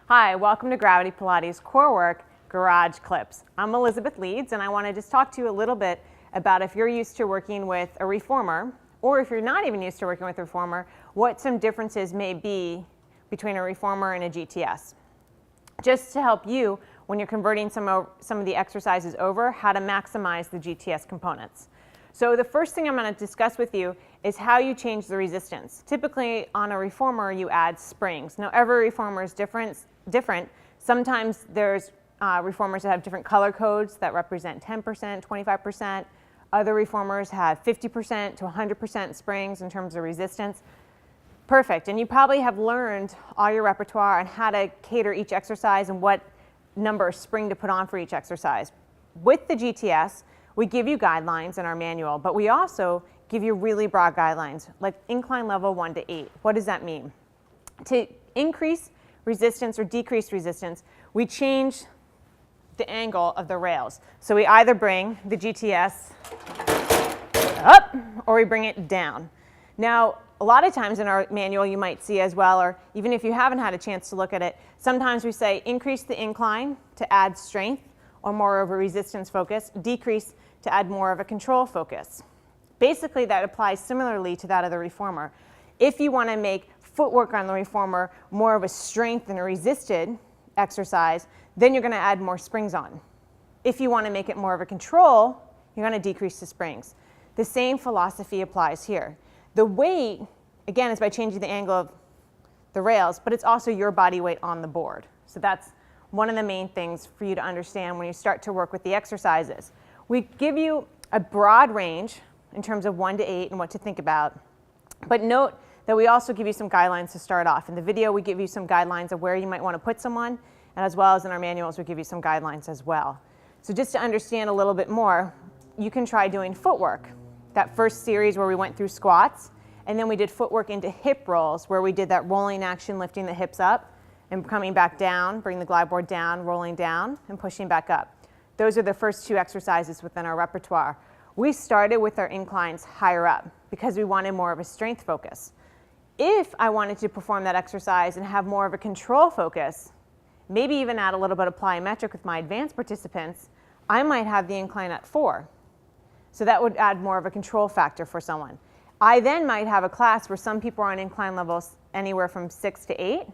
Hi, welcome to Gravity Pilates Corework Garage Clips. I'm Elizabeth Leeds, and I want to just talk to you a little bit about if you're used to working with a reformer, or if you're not even used to working with a reformer, what some differences may be between a reformer and a GTS. Just to help you, when you're converting some of the exercises over, how to maximize the GTS components. So the first thing I'm going to discuss with you is how you change the resistance. Typically on a reformer you add springs. Now every reformer is different. Sometimes there's reformers that have different color codes that represent 10%, 25%. Other reformers have 50% to 100% springs in terms of resistance. Perfect, and you probably have learned all your repertoire on how to cater each exercise and what number of spring to put on for each exercise. With the GTS, we give you guidelines in our manual, but we also give you really broad guidelines, like incline level 1 to 8. What does that mean? To increase resistance or decrease resistance, we change the angle of the rails. So we either bring the GTS up or we bring it down. Now, a lot of times in our manual you might see as well, or even if you haven't had a chance to look at it, sometimes we say increase the incline to add strength or more of a resistance focus, decrease to add more of a control focus. Basically, that applies similarly to that of the reformer. If you want to make footwork on the reformer more of a strength and a resisted exercise, then you're going to add more springs on. If you want to make it more of a control, you're going to decrease the springs. The same philosophy applies here. The weight, again, is by changing the angle of the rails, but it's also your body weight on the board. So that's one of the main things for you to understand when you start to work with the exercises. We give you a broad range in terms of 1 to 8 and what to think about, but note that we also give you some guidelines to start off. In the video, we give you some guidelines of where you might want to put someone, and as well as in our manuals, we give you some guidelines as well. So just to understand a little bit more, you can try doing footwork. That first series where we went through squats, and then we did footwork into hip rolls, where we did that rolling action, lifting the hips up and coming back down, bring the glide board down, rolling down, and pushing back up. Those are the first 2 exercises within our repertoire. We started with our inclines higher up because we wanted more of a strength focus. If I wanted to perform that exercise and have more of a control focus, maybe even add a little bit of plyometric with my advanced participants, I might have the incline at 4. So that would add more of a control factor for someone. I then might have a class where some people are on incline levels anywhere from 6 to 8,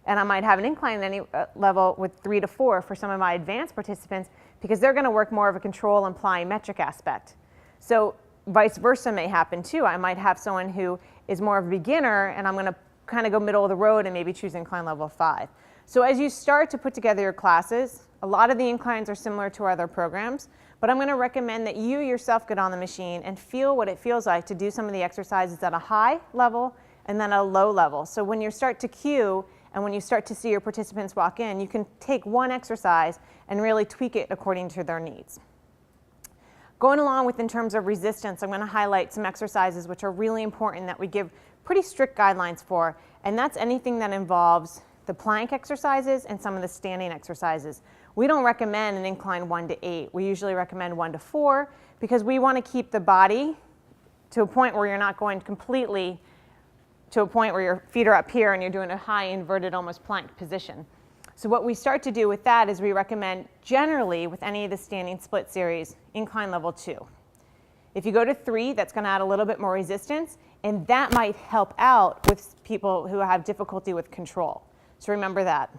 and I might have an incline level with 3 to 4 for some of my advanced participants because they're going to work more of a control and plyometric aspect. So vice versa may happen too. I might have someone who is more of a beginner and I'm going to kind of go middle of the road and maybe choose incline level 5. So as you start to put together your classes, a lot of the inclines are similar to our other programs, but I'm going to recommend that you yourself get on the machine and feel what it feels like to do some of the exercises at a high level and then a low level. So when you start to cue and when you start to see your participants walk in, you can take one exercise and really tweak it according to their needs. Going along with in terms of resistance, I'm going to highlight some exercises which are really important that we give pretty strict guidelines for, and that's anything that involves the plank exercises and some of the standing exercises. We don't recommend an incline 1 to 8. We usually recommend 1 to 4 because we want to keep the body to a point where you're not going completely to a point where your feet are up here and you're doing a high inverted, almost plank position. So what we start to do with that is we recommend generally with any of the standing split series, incline level 2. If you go to 3, that's going to add a little bit more resistance, and that might help out with people who have difficulty with control. So remember that.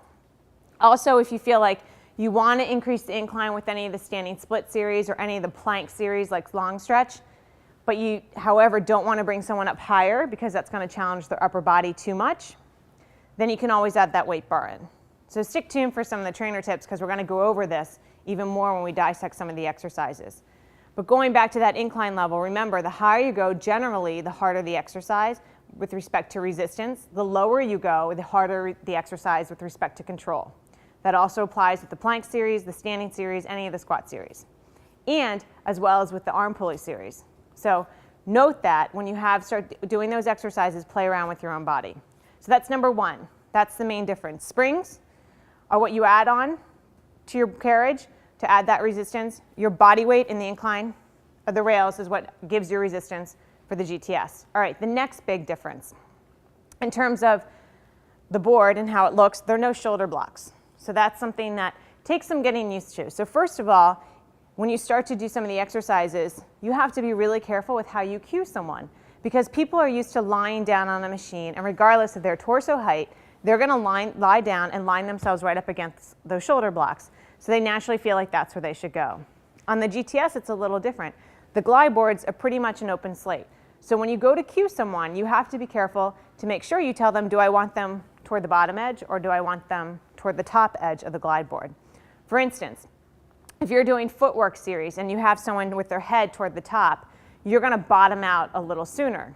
Also, if you feel like you want to increase the incline with any of the standing split series or any of the plank series like long stretch, but you, however, don't want to bring someone up higher because that's going to challenge their upper body too much, then you can always add that weight bar in. So stick tuned for some of the trainer tips because we're going to go over this even more when we dissect some of the exercises. But going back to that incline level, remember the higher you go, generally the harder the exercise with respect to resistance. The lower you go, the harder the exercise with respect to control. That also applies with the plank series, the standing series, any of the squat series, and as well as with the arm pulley series. So note that when you start doing those exercises, play around with your own body. So that's number 1. That's the main difference. Springs are what you add on to your carriage to add that resistance. Your body weight in the incline of the rails is what gives you resistance for the GTS. All right, the next big difference in terms of the board and how it looks, there are no shoulder blocks. So that's something that takes some getting used to. So first of all, when you start to do some of the exercises, you have to be really careful with how you cue someone, because people are used to lying down on a machine, and regardless of their torso height, they're going to lie down and line themselves right up against those shoulder blocks. So they naturally feel like that's where they should go. On the GTS, it's a little different. The glide boards are pretty much an open slate. So when you go to cue someone, you have to be careful to make sure you tell them, do I want them toward the bottom edge or do I want them toward the top edge of the glide board? For instance, if you're doing footwork series and you have someone with their head toward the top, you're going to bottom out a little sooner.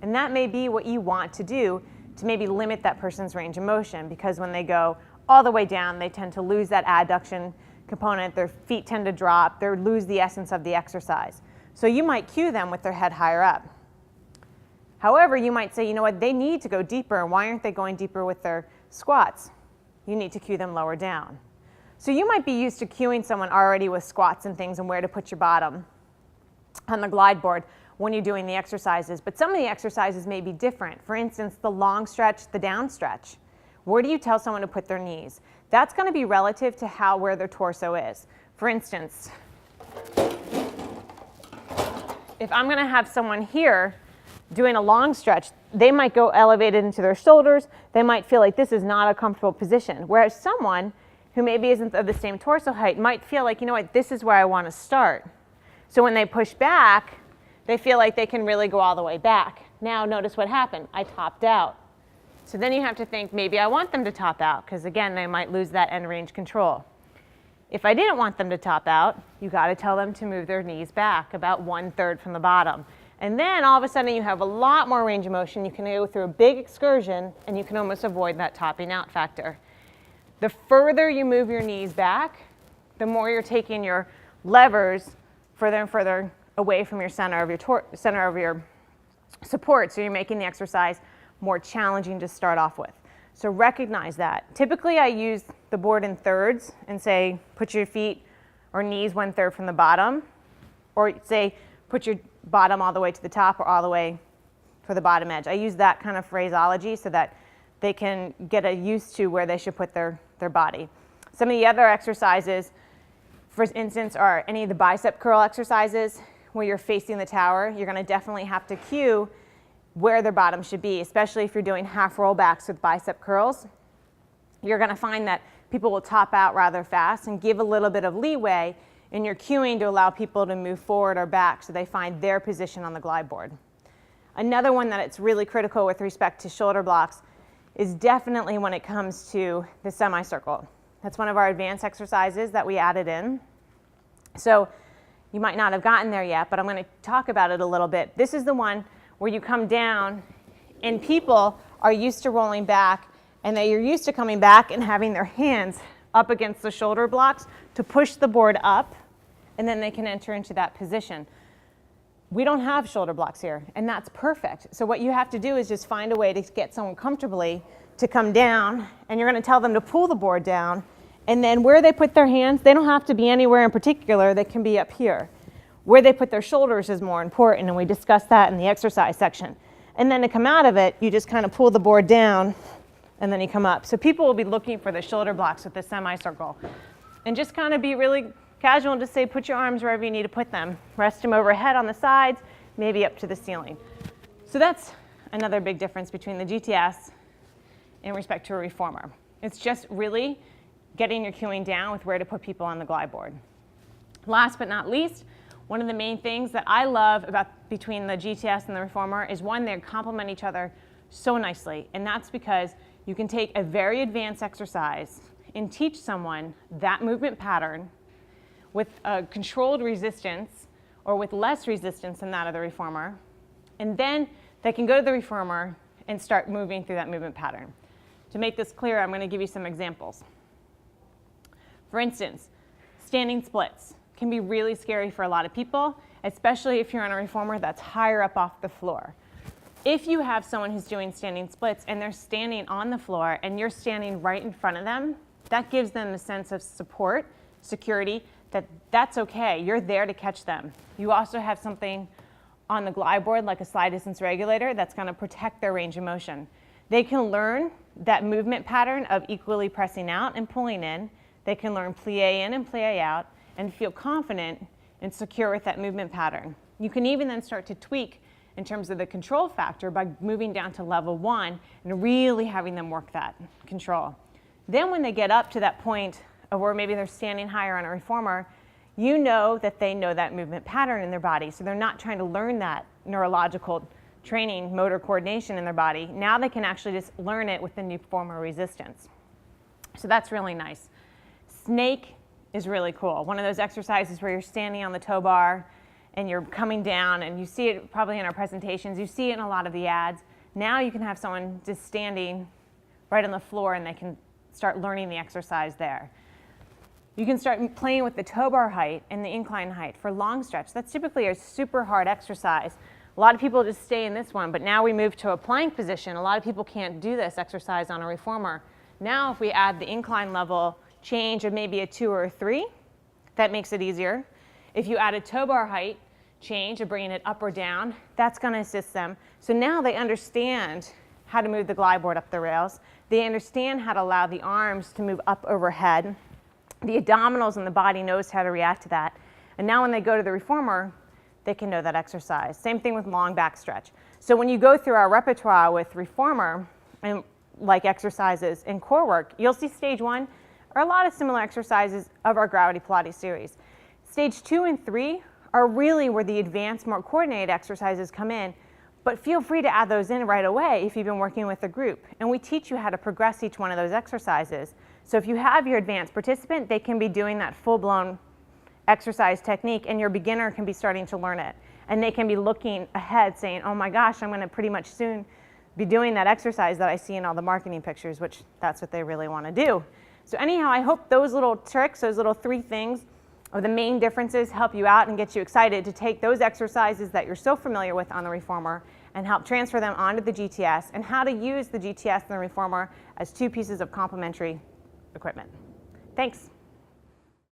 And that may be what you want to do to maybe limit that person's range of motion, because when they go all the way down, they tend to lose that adduction component, their feet tend to drop, they lose the essence of the exercise. So you might cue them with their head higher up. However, you might say, you know what, they need to go deeper. Why aren't they going deeper with their squats? You need to cue them lower down. So you might be used to cueing someone already with squats and things and where to put your bottom on the glide board when you're doing the exercises, but some of the exercises may be different. For instance, the long stretch, the down stretch. Where do you tell someone to put their knees? That's going to be relative to where their torso is. For instance, if I'm going to have someone here doing a long stretch, they might go elevated into their shoulders. They might feel like this is not a comfortable position. Whereas someone who maybe isn't of the same torso height might feel like, you know what, this is where I want to start. So when they push back, they feel like they can really go all the way back. Now notice what happened. I topped out. So then you have to think, maybe I want them to top out, because again, they might lose that end range control. If I didn't want them to top out, you got to tell them to move their knees back about 1/3 from the bottom. And then all of a sudden you have a lot more range of motion. You can go through a big excursion and you can almost avoid that topping out factor. The further you move your knees back, the more you're taking your levers further and further away from your center of your support. So you're making the exercise more challenging to start off with. So recognize that. Typically I use the board in thirds and say put your feet or knees 1/3 from the bottom, or say put your bottom all the way to the top or all the way for the bottom edge. I use that kind of phraseology so that they can get used to where they should put their body. Some of the other exercises, for instance, are any of the bicep curl exercises where you're facing the tower. You're going to definitely have to cue where their bottom should be, especially if you're doing half rollbacks with bicep curls. You're going to find that people will top out rather fast, and give a little bit of leeway in your cueing to allow people to move forward or back so they find their position on the glide board. Another one that it's really critical with respect to shoulder blocks is definitely when it comes to the semicircle. That's one of our advanced exercises that we added in. So you might not have gotten there yet, but I'm going to talk about it a little bit. This is the one where you come down and people are used to rolling back, and you're used to coming back and having their hands up against the shoulder blocks to push the board up, and then they can enter into that position. We don't have shoulder blocks here, and that's perfect. So what you have to do is just find a way to get someone comfortably to come down, and you're going to tell them to pull the board down, and then where they put their hands, they don't have to be anywhere in particular. They can be up here. Where they put their shoulders is more important, and we discussed that in the exercise section. And then to come out of it, you just kind of pull the board down, and then you come up. So people will be looking for the shoulder blocks with the semicircle. And just kind of be really casual and just say, put your arms wherever you need to put them. Rest them overhead on the sides, maybe up to the ceiling. So that's another big difference between the GTS in respect to a reformer. It's just really getting your cueing down with where to put people on the glide board. Last but not least, one of the main things that I love about between the GTS and the reformer is, one, they complement each other so nicely. And that's because you can take a very advanced exercise and teach someone that movement pattern with a controlled resistance or with less resistance than that of the reformer. And then they can go to the reformer and start moving through that movement pattern. To make this clear, I'm going to give you some examples. For instance, standing splits can be really scary for a lot of people, especially if you're on a reformer that's higher up off the floor. If you have someone who's doing standing splits and they're standing on the floor and you're standing right in front of them, that gives them a sense of support, security, that's okay. You're there to catch them. You also have something on the glide board like a slide distance regulator that's going to protect their range of motion. They can learn that movement pattern of equally pressing out and pulling in. They can learn plie in and plie out and feel confident and secure with that movement pattern. You can even then start to tweak in terms of the control factor by moving down to level 1 and really having them work that control. Then when they get up to that point of where maybe they're standing higher on a reformer, you know that they know that movement pattern in their body, so they're not trying to learn that neurological training, motor coordination in their body. Now they can actually just learn it with the new form of resistance. So that's really nice. Snake is really cool. One of those exercises where you're standing on the tow bar and you're coming down, and you see it probably in our presentations, you see it in a lot of the ads. Now you can have someone just standing right on the floor and they can start learning the exercise there. You can start playing with the tow bar height and the incline height for long stretch. That's typically a super hard exercise. A lot of people just stay in this one, but now we move to a plank position. A lot of people can't do this exercise on a reformer. Now if we add the incline level change of maybe a 2 or a 3, that makes it easier. If you add a tow bar height change of bringing it up or down, that's going to assist them. So now they understand how to move the glide board up the rails. They understand how to allow the arms to move up overhead. The abdominals in the body knows how to react to that. And now when they go to the reformer, they can know that exercise. Same thing with long back stretch. So when you go through our repertoire with reformer and like exercises in Corework, you'll see stage 1 are a lot of similar exercises of our Gravity Pilates series. Stage 2 and 3 are really where the advanced, more coordinated exercises come in, but feel free to add those in right away if you've been working with a group. And we teach you how to progress each one of those exercises. So if you have your advanced participant, they can be doing that full-blown exercise technique, and your beginner can be starting to learn it. And they can be looking ahead saying, oh my gosh, I'm going to pretty much soon be doing that exercise that I see in all the marketing pictures, which that's what they really want to do. So anyhow, I hope those little tricks, those little 3 things of the main differences help you out and get you excited to take those exercises that you're so familiar with on the reformer and help transfer them onto the GTS, and how to use the GTS and the reformer as 2 pieces of complementary equipment. Thanks.